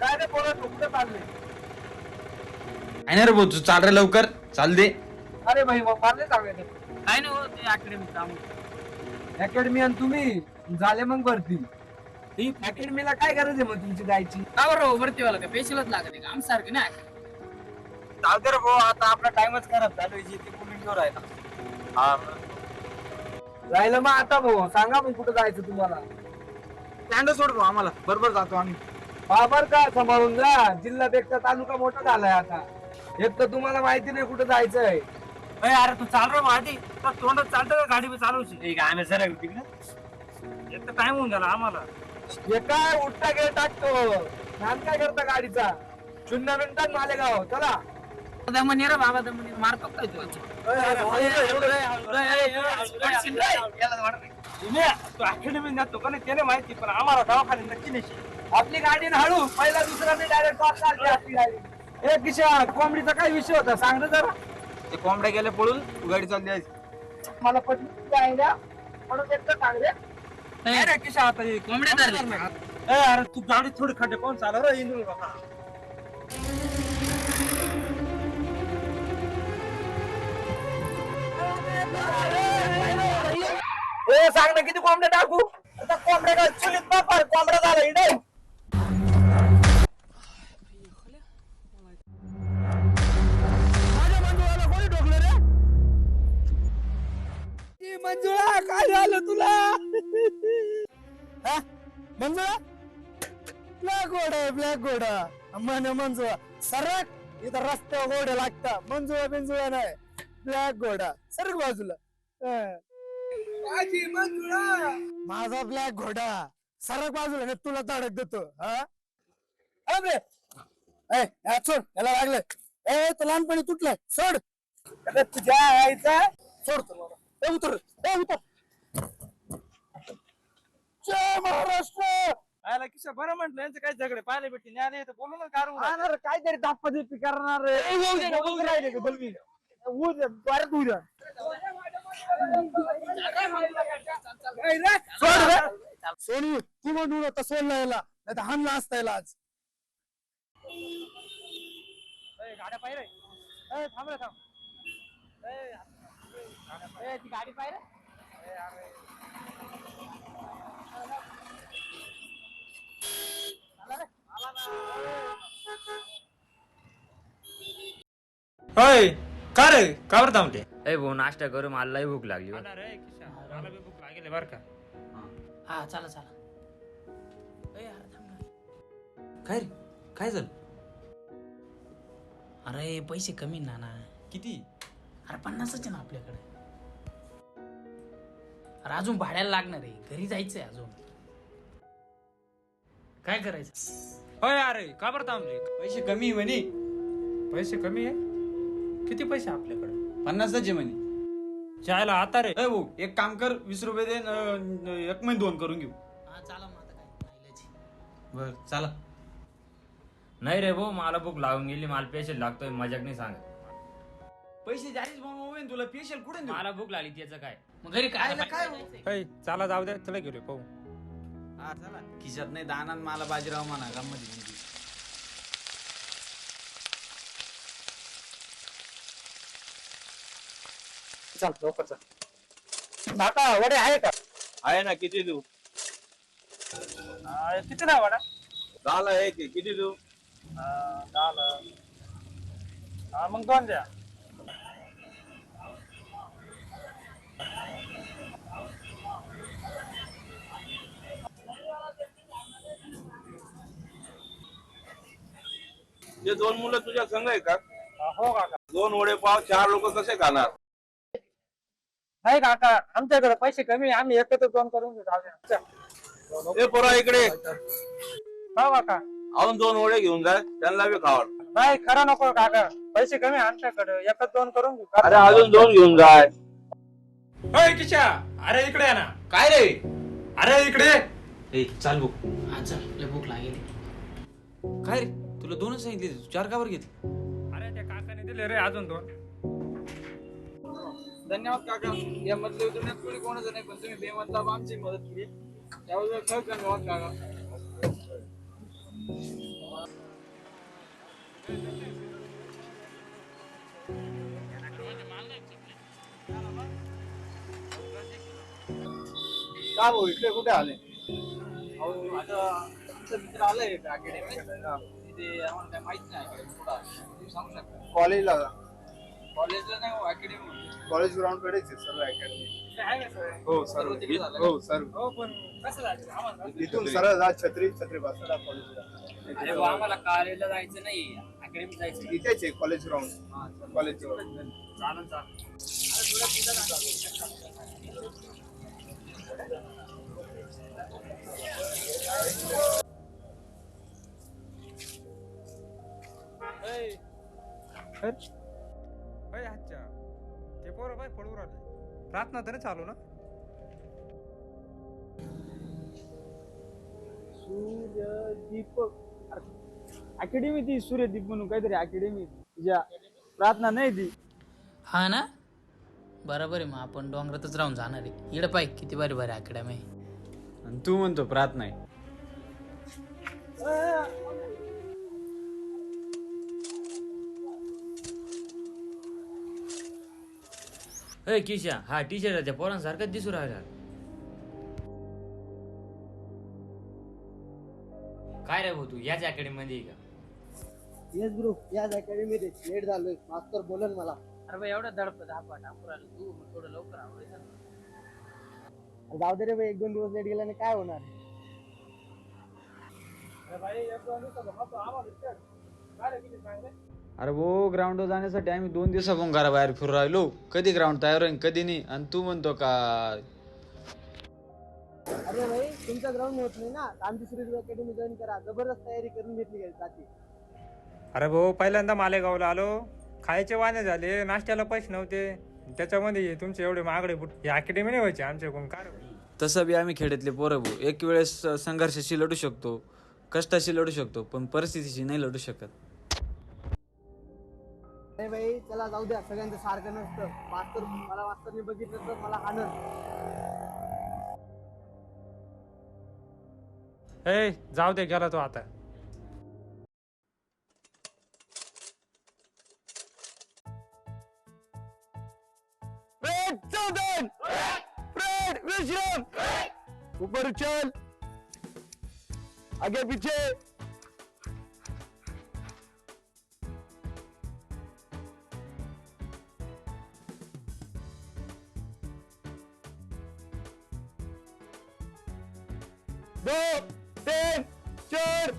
काय रे पोरं कुठं चालले? काय नाही रे भाऊ, तू चाल रे लवकर, चाल दे. अरे भाई मग मारले सांगायचं काय नाही होत ते अकॅडमी काम. अकॅडमी आणि तुम्ही झाले मग भरती. ही अकॅडमीला काय गरज आहे मग तुमची जायची? का बरं भरती वाला का पेशलच लागत आहे का आमसारखं नाही. जाऊ दे रे भाऊ, आता आपला टाइमच खराब चालू आहे. ती कुठून राहिला हा राहिलं मग आता भाऊ सांगा मग कुठं जायचं तुम्हाला? स्टँड सोड भाऊ, आम्हाला बरोबर जातो आम्ही. बाबर का सांभाळून जा, जिल्हापेक्षा तालुका मोठा झालाय आता. एक तर तुम्हाला माहिती नाही कुठं जायचंय. अरे तू चाल रे आधी तोंडात चालतं का गाडी चालवशी आम्ही सर तिकडे एक तर टाइम होऊन गेला आम्हाला. हे काय उठता गेला टाकतो नाम काय करता गाडीचा 0 मिनिटात मालेगाव चला. दमनी रे बाबा दमनी मारतो काय तू तू अकॅडमी जातो का नाही त्याने माहिती, पण आम्हाला दवाखान्यात नक्की नाही. आपली गाडी न हळू पहिला दुसरा मी डायरेक्ट पास काढते आपली गाडी. ए किशा, कोंबडीचा काय विषय होता सांग ना जरा. ते कोंबड्या गेल्या पळून, तू गाडी चालली आहे. मला पटली आयडिया म्हणून एकदा सांग रे. अरे किशा आता कोंबड्या धरले. अरे तू गाडी थोडी खड्डे कोण चालव रे इंदू बाबा. ए सांग ना किती कोंबड्या टाकू? आता कोंबड्या काय चुलीत बापार कोंबडा झाला इडे. माझ्या मंजुळाला कोणी ठोकलं रे? मंजुळा काय झालं तुला? हा? मंजुळा ब्लॅक घोडा आहे, ब्लॅक घोडा. म्हणे मंजुळा सरक, इथं रस्त्यावर घोडे लागतात. मंजुळा बिंजुळा नाही, ब्लॅक घोडा. सरक बाजूला. माझी मंजुळा, माझा ब्लॅक घोडा. सरक बाजूला नाही तुला तडक देतो. हा अरे ए सोड, याला लागलं. ए तो लहानपणी तुटलाय, सोड. अरे तुझ्या आईचा सोड तुला. ए उतर, ए उतर. जय महाराष्ट्र. आयला किशा बरं म्हटलं यांचं काय झगडे पाहिले भेटते न्याय तर बोलू ना कारू राहणार काहीतरी दाखवादी करणार. राहिले का बलवी उद्या परत उद्या सोनू तू म्हणून आता सोडला याला, नाही तर हाणला असता याला आज. गाड्या पाहिजे थांब रे थांब ती गाडी पाहिजे. होय का रे, का बरं थांबते? ए भाऊ नाश्ता करू, मला लई भूक लागली. रे किशा मला बी भूक लागेल बरं का. हा चला चला. काय रे, काय झालं? अरे पैसे कमी ना. किती? अरे 50च आहे ना आपल्याकडे. अरे अजून भाड्याला लागणार आहे, घरी जायचंय अजून. काय करायचं? होय अरे का बरं थांबले? पैसे कमी आहे म्हणे. पैसे कमी आहे? किती पैसे आपल्याकडे? 50च आहे म्हणे. जायला आता रे. ए भाऊ एक काम कर, 20 रुपये दे, एक महिने 2 करून घेऊ. हा चला मग आता काय राहिलंच. बर चला. नाही रे भाऊ, मला भूक लागून गेली, मला पेशल लागतोय, मजाक नाही सांग. पैसे जारीच म्हणून तुला पेशल कुठे देऊ? मला भूक लागली त्याचं काय. मग घरी काय काय होय चला जाऊ दे, चला गेलो पाहू. हा चला. खिशात नाही दाना, मला बाजीराव म्हणा गंमत. चल लवकर चल. नाका वडे आहे का? आहे ना, किती देऊ? किती ना वडा? 10 आहे की किती देऊ? 10 मग 2 द्या. ते 2 मुलं तुझ्या संग आहे का? हो काका. 2 वडेपाव 4 लोक कसे खाणार? नाही काका, आमच्याकडे पैसे कमी आहे, आम्ही एकत्र 2 करून घेऊ. ए पोरा इकडे हो काका. अजून 2 वडे घेऊन जाय, त्यांना बी खावड. नाही खरं नको काका, पैसे कमी आहे आमच्याकडे, एकच 2 करून घेऊ. अरे अजून 2 घेऊन जाय. होय किशा, अरे इकडे आहे ना. काय रे? अरे इकडे. ए चाल भाऊ. हा चल, लय भूक लागेल. काय रे, तुला 2च सांगितले, 4 का बरं घेतले? अरे त्या काकाने दिले रे अजून 2. धन्यवाद काका. या मधल्या दुनियात कोणी कोणाचं नाही, पण तुम्ही बेमतलब आमची मदत केली त्याबद्दल खरंच धन्यवाद काका. का भाऊ इकडे कुठे आले? कॉलेजला कॉलेज ग्राउंड कडेच आहे सर्व अकॅडमी. हो सर्व हो सर्व इथून सरळ जा छत्री बसला कॉलेजला. आम्हाला कॉलेजला जायचं नाही, अकॅडमी जायचं. इथेच आहे कॉलेज ग्राउंड. कॉलेज चालेल चालेल. अच्छा ते पोरं बाय पळून राहिले. प्रार्थना तरी चालू ना. सूर्यदीप अकॅडमी ती सूर्यदीप म्हणून काहीतरी अकॅडमी तुझ्या प्रार्थना नाही ती. हा ना, बरोबर आहे. मग आपण डोंगरातच राहून जाणार आहे. इकडे पाय किती भारी भारी अकॅडमी आहे. आणि तू म्हणतो प्रार्थना आहे. अय किशा, हा टी शर्टाच्या पोरांसारखाच दिसू राहिला. काय रे भाऊ, तू याच अकॅडमी मध्ये आहे का? येस ब्रो, याच अकॅडमीत लेट झालोय. मास्तर बोलन मला. अरे बा, एवढा धडपड धापा टाकू राहिलो तू, मग थोडं लवकर आवडायचं ना. जाऊ दे रे भाई, 1-2 दिवस लेट गेल्याने काय होणार? अरे वो ग्राउंडवर जाण्यासाठी आम्ही 2 दिवसापासून घराबाहेर फिरू राहिलो. कधी ग्राउंड तयार होईल कधी नाही. आणि तू म्हणतो का अरे भाई, तुमचा ग्राउंड होत नाही ना, आमची सूर्यदीप अकॅडमी जॉईन करा. जबरदस्त तयारी करून घेतली जाते. अरे भाऊ, पहिल्यांदा मालेगावला आलो, खायचे वाणे झाले, नाश्त्याला पैसे नव्हते, त्याच्यामध्ये तुमचे एवढे महागडे बुट. ही अकॅडमी नाही व्हायची आमच्याकडून. काय तसं बी आम्ही खेड्यातले पोरं भाऊ. एक वेळेस संघर्षाशी लढू शकतो, कष्टाशी लढू शकतो, पण परिस्थितीशी नाही लढू शकत. अरे भाई चला जाऊ द्या, सगळ्यांचं सारखं नसतं. मास्तरने बघितलं तर मला आनंद. ए जाऊ दे, गेला तो आता. विश्राम ऊपर चल आगे पीछे. दो तीन चार.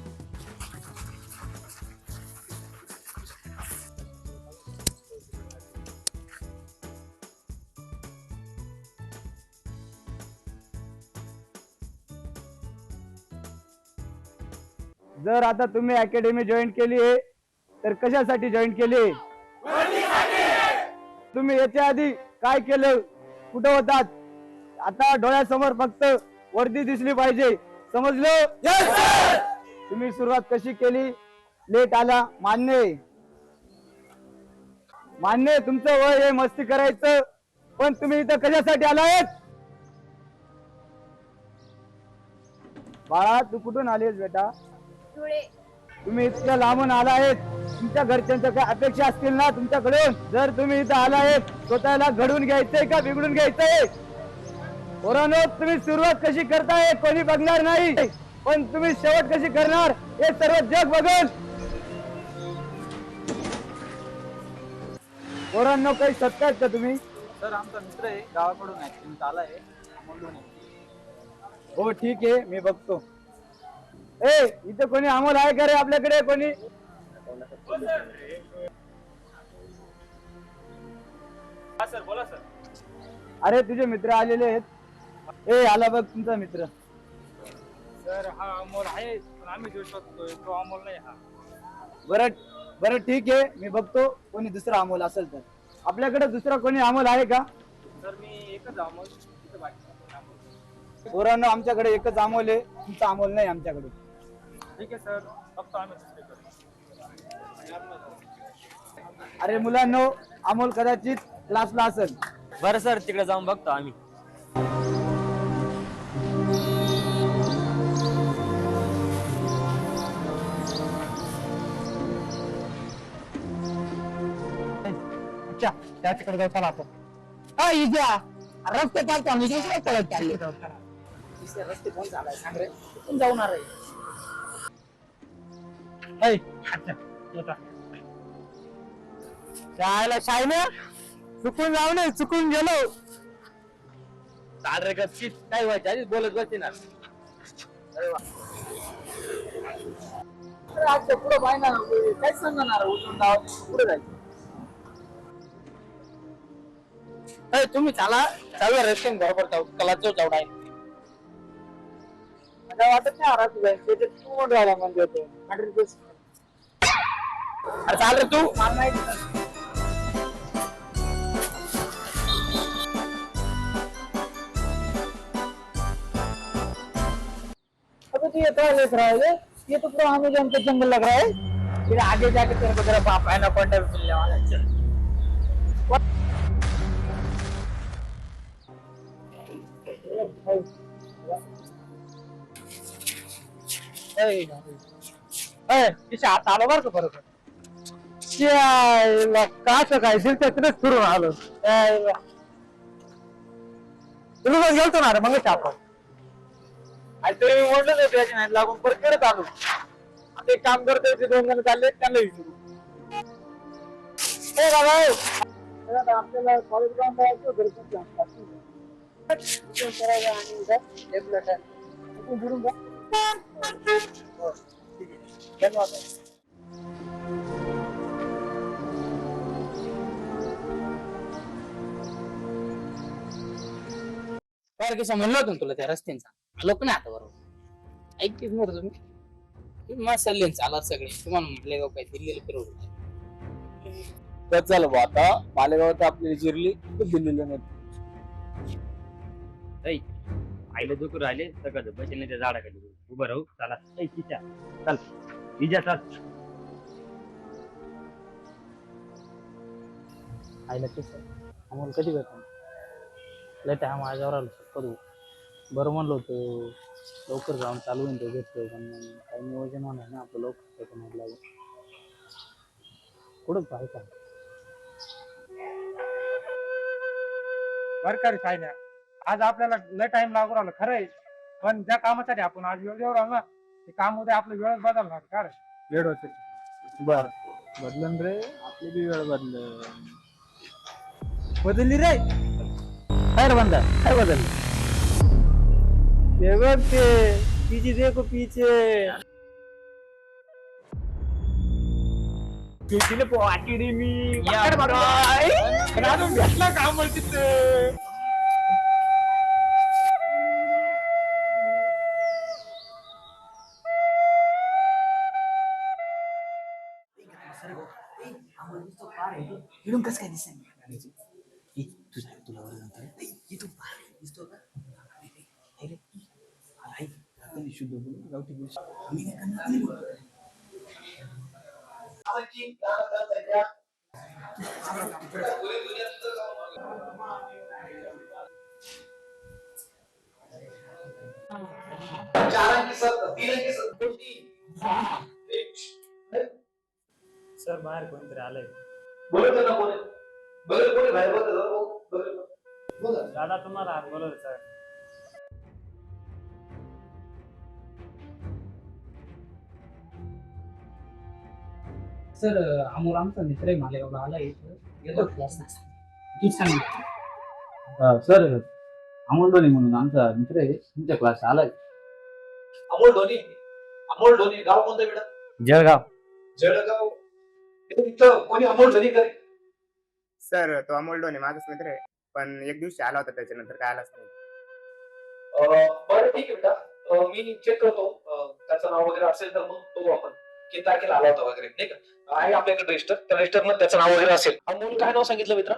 जर आता तुम्ही अकॅडमी जॉईन केली आहे तर कशासाठी जॉईन केली? तुम्ही याच्या आधी काय केलं, कुठं होतात? आता डोळ्यासमोर फक्त वर्दी दिसली पाहिजे, समजलं? तुम्ही सुरुवात कशी केली, लेट आला, मान्य आहे. तुमचं वय आहे मस्ती करायचं, पण तुम्ही इथं कशासाठी आलायत? बाळा, तू कुठून आलीस बेटा? तुम्ही इतक्या लांबून आला आहेत, तुमच्या घरच्यांच्या काय अपेक्षा असतील ना तुमच्याकडून? जर तुम्ही इथं आला आहेत, स्वतःला घडवून घ्यायचंय का बिघडून घ्यायचंय? पोरांनो, तुम्ही सुरुवात कशी करताय कोणी बघणार नाही, पण तुम्ही शेवट कशी करणार हे सर्व जग बघल. पोरांनो, काही सत्तायत का तुम्ही? सर, आमचा मित्र आहे, गावाकडून ऍक्सिडेंट आलाय. हो ठीक आहे, मी बघतो. इथे कोणी अमोल आहे का रे आपल्याकडे? कोणी? सर बोला सर. अरे तुझे मित्र आलेले आहेत. आला बघ तुमचा मित्र. सर हा अमोल आहे, पण आम्ही जो शोधतोय तो अमोल नाही. हा बरं ठीक आहे, मी बघतो कोणी दुसरा अमोल असेल तर. आपल्याकडे दुसरा कोणी अमोल आहे का? सर मी एकच अमोल, इथं बाकी पोरांनो, आमच्याकडे एकच अमोल आहे, तुमचा अमोल नाही आमच्याकडे. ठीक आहे सर, फक्त आम्ही दुसरीकडे. अरे मुलांनो, अमोल कदाचित क्लासला असेल. बरं सर, तिकडे जाऊन बघतो आम्ही. अच्छा त्या तिकडे जाऊ चला आपण इजा रस्ते पाहतो आम्ही दुसऱ्या पळत चालले रस्ते कोण चालाय सांग रे कुठून जाऊणार आहे जायला शायना चुकून जाऊ नये चुकून गेलो चाल रे गपचित काय व्हायचं आधीच बोलत बसते ना आजच्या पुढे पाहिजे ना काय सांगणार उठून पुढे जायचं तुम्ही चाला चालू रस्त्याने बरोबर जाऊ कला जो जाऊ आहे मला वाटत नाही आराम त्याच्यात तू म्हणून राहिला म्हणजे होतो 100%. अरे चाल रे तू मला माहिती अबे तो ये तो लेट रहा है ये तो पूरा अमेज़न का जंगल लग रहा है फिर आगे जाके तेरे को तेरा बाप एनाकोंडा भी मिलने वाला है चल तिच्या हात आलो बरं का बरोबर का काय तिथेच फिरून आलो तुला गेलतो ना रे मग आपण आणि तरी मी म्हणलं नाही त्याच्या नाही लागून परत करत आलो आता एक काम करतोय ते 2 जण चालले त्यांना विचारू ए बाबा आता आपल्याला कॉलेज ग्राउंड जायचं घरचं करायला आणि उद्या एक प्लेट आहे बुडून जा हो, ठीक आहे धन्यवाद काय कसं म्हणलं होतं ना तुला त्या रस्त्यांचा आलो पण नाही आता बरोबर ऐकतेच नव्हतं तुम्ही मग सल्ले चालत सगळे तुम्हाला म्हटले गाव काय दिल्लीला फिरवलं त्याच झालं बा आता मालेगावात आपली जिरली तर दिल्लीला नाही आईला दुखू राहिले सगळं बसेल त्या झाडाखाली उभं राहू चला तिच्या चल इजा चल आईला कसं आम्हाला कधी भेटणार लय टाइम माझ्यावर आलो करू बरं म्हणलं होतं लवकर जाऊन चालू होईल तो घेतलं पण मग काही नियोजन होणार ना आपलं लवकर त्याचं म्हटलं कुठं पाहिजे बर का रे सायन्या आज आपल्याला लय टाइम लागू राहिला खरं आहे पण ज्या कामासाठी आपण आज वेळेवर आलो ना ते काम उद्या आपलं वेळच बदलणार का रे वेळ होते बर बदलन रे आपली बी वेळ बदलली रे काय रे बंदा काय बदलली ते बघ ते पीछे देखो पीछे अकॅडमी भेटला काम तिथे कसं काय दिसेल तुला दिसतो का सर बाहेर कोणतरी आलंय दादा तुम्हाला हात बोलवलं सर सर अमोल आमचा मित्र आहे मालेगावला आला येतो क्लास सर अमोल धोनी म्हणून आमचा मित्र आहे तुमच्या क्लास आलाय अमोल धोनी गाव कोणतं बेटा जळगाव इथं कोणी अमोल धोनी करे सर तो अमोल डोने माझाच मित्र आहे पण एक दिवशी आला होता त्याच्यानंतर काय आलाच नाही बरं ठीक आहे बेटा मी चेक करतो त्याचं नाव वगैरे असेल तर मग बघू आपण किती तारखेला आला होता वगैरे नाही का आहे आपल्याकडे रजिस्टर त्या रजिस्टर मध्ये त्याचं नाव वगैरे असेल अमोल काय नाव सांगितलं मित्रा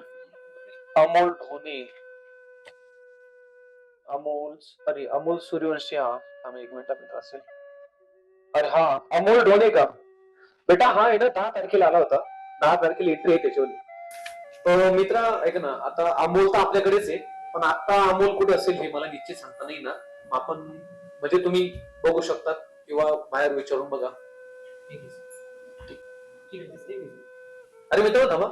अमोल धोनी अमोल सूर्यवंशी हा आम्ही 1 मिनिटात मित्र असेल अरे हा अमोल धोनी का बेटा हा आहे ना 10 तारखेला आला होता 10 तारखेला एंट्री आहे त्याच्यावर मित्रा ऐक ना आता अमोल तर आपल्याकडेच आहे पण आता अमोल कुठे असेल हे मला निश्चित सांगता नाही ना आपण म्हणजे तुम्ही बघू शकता किंवा बाहेर विचारून बघा अरे मित्र थांबा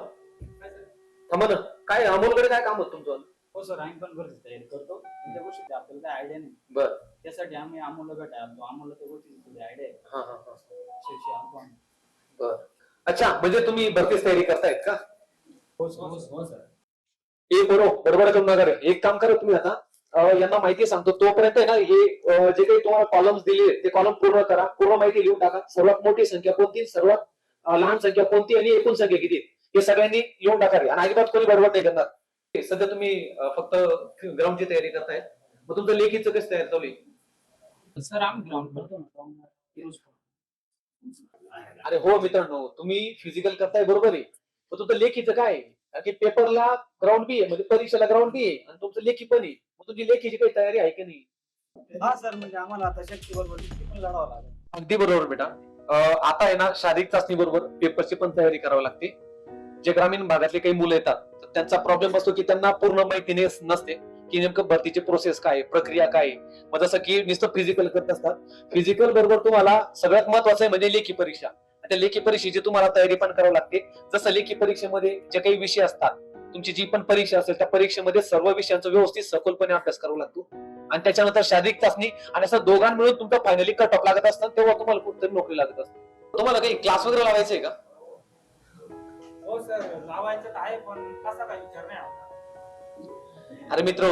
थांबा ना, काय अमोलकडे काय काम होतं तुमचं? हो सर, आम्ही पण भरती तयारी करतो पण त्या गोष्टी आपल्याला काय आयडिया नाही. बर त्यासाठी आम्ही अमोलला भेटायला आम्हाला त्या गोष्टी थोडी आयडिया आहे. हा हा हा शेवटी आलो आम्ही. बर अच्छा, म्हणजे तुम्ही भरतीच तयारी करतायत का? हो सर. एक बरोबर करून नका रे. एक काम करा तुम्ही आता यांना माहिती सांगतो तोपर्यंत आहे ना, हे जे काही तुम्हाला कॉलम्स दिले ते कॉलम पूर्ण करा, पूर्ण माहिती लिहून टाका. सर्वात मोठी संख्या कोणती, सर्वात लहान संख्या कोणती आणि एकूण संख्या किती हे सगळ्यांनी लिहून टाका रे. आणि अजिबात कोणी बरोबर नाही करणार. सध्या तुम्ही फक्त ग्राउंडची तयारी करताय, मग तुमचं लेखीचं कसं तयार चालू आहे? सर आम्ही ग्राउंड करतो ना. अरे हो मित्रांनो, तुम्ही फिजिकल करताय बरोबर आहे, पण तुमचं लेखीचं काय आहे? कारण की पेपरला ग्राउंड बी आहे, म्हणजे परीक्षेला ग्राउंड बी आहे आणि तुमचं लेखी पण आहे. मग तुमची लेखीची काही तयारी आहे की नाही? हा सर, म्हणजे आम्हाला आता शक्ती बरोबर पण लढावं लागेल. अगदी बरोबर बेटा. आता आहे ना, शारीरिक चाचणी बरोबर पेपरची पण तयारी करावी लागते. जे ग्रामीण भागातले काही मुलं येतात तर त्यांचा प्रॉब्लेम असतो की त्यांना पूर्ण माहिती नसते की नेमकं भरतीची प्रोसेस काय, प्रक्रिया काय. मग जसं की नुसतं फिजिकल करत असतात, फिजिकल बरोबर तुम्हाला सगळ्यात महत्वाचं आहे म्हणजे लेखी परीक्षा. त्या लेखी परीक्षेची तुम्हाला तयारी पण करावी लागते. जसं लेखी परीक्षेमध्ये जे काही विषय असतात, तुमची जी पण परीक्षा असेल त्या परीक्षेमध्ये सर्व विषयांचा व्यवस्थित सखोलपणे अभ्यास करावा लागतो. आणि त्याच्यानंतर शारीरिक चाचणी आणि असं दोघांना मिळून तुमचा फायनली कट ऑफ लागत असतात, तेव्हा तुम्हाला कुठेतरी नोकरी लागत असते. तुम्हाला काही क्लास वगैरे लावायचंय का? हो सर, लावायचं तर आहे पण कसा काय विचार नाही आला. अरे मित्र,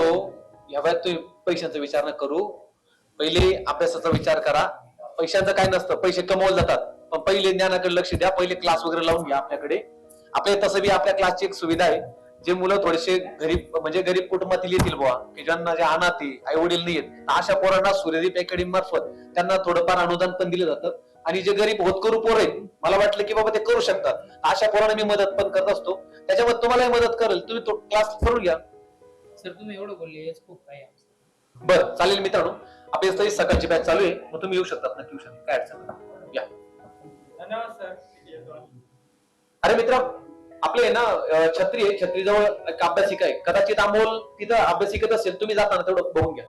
या वयात तुम्ही पैशांचा विचार न करू, पहिले अभ्यासाचा विचार करा. पैशांचं काय नसतं, पैसे कमवले जातात, पण पहिले ज्ञानाकडे लक्ष द्या. पहिले क्लास वगैरे लावून घ्या आपल्याकडे. आपल्या तसं बी आपल्या क्लासची एक सुविधा आहे, जे मुलं थोडेसे गरीब म्हणजे गरीब कुटुंबातील येतील बुवा, की ज्यांना जे अनाथ आई वडील नाही आहेत, अशा पोरांना सूर्यदीप अकॅडमी मार्फत त्यांना थोडंफार अनुदान पण दिलं जातं. आणि जे गरीब होतकरू पोर आहेत, मला वाटलं की बाबा ते करू शकतात, अशा पोरांना मी मदत पण करत असतो. त्याच्यामध्ये तुम्हालाही मदत करेल, तुम्ही तो क्लास करून घ्या. सर तुम्ही एवढं बोलले हेच खूप काही आहे. बरं चालेल मित्रांनो, आपली तरी सकाळची बॅच चालू आहे, मग तुम्ही येऊ शकतात ना ट्युशन, काय अडचण नाही. या. धन्यवाद सर. अरे मित्र, आपले ना छत्री आहे, छत्रीजवळ एक अभ्यासिका आहे. कदाचित अमोल तिथं अभ्यासिकेत असेल, तुम्ही जाताना तेवढं बघून घ्या.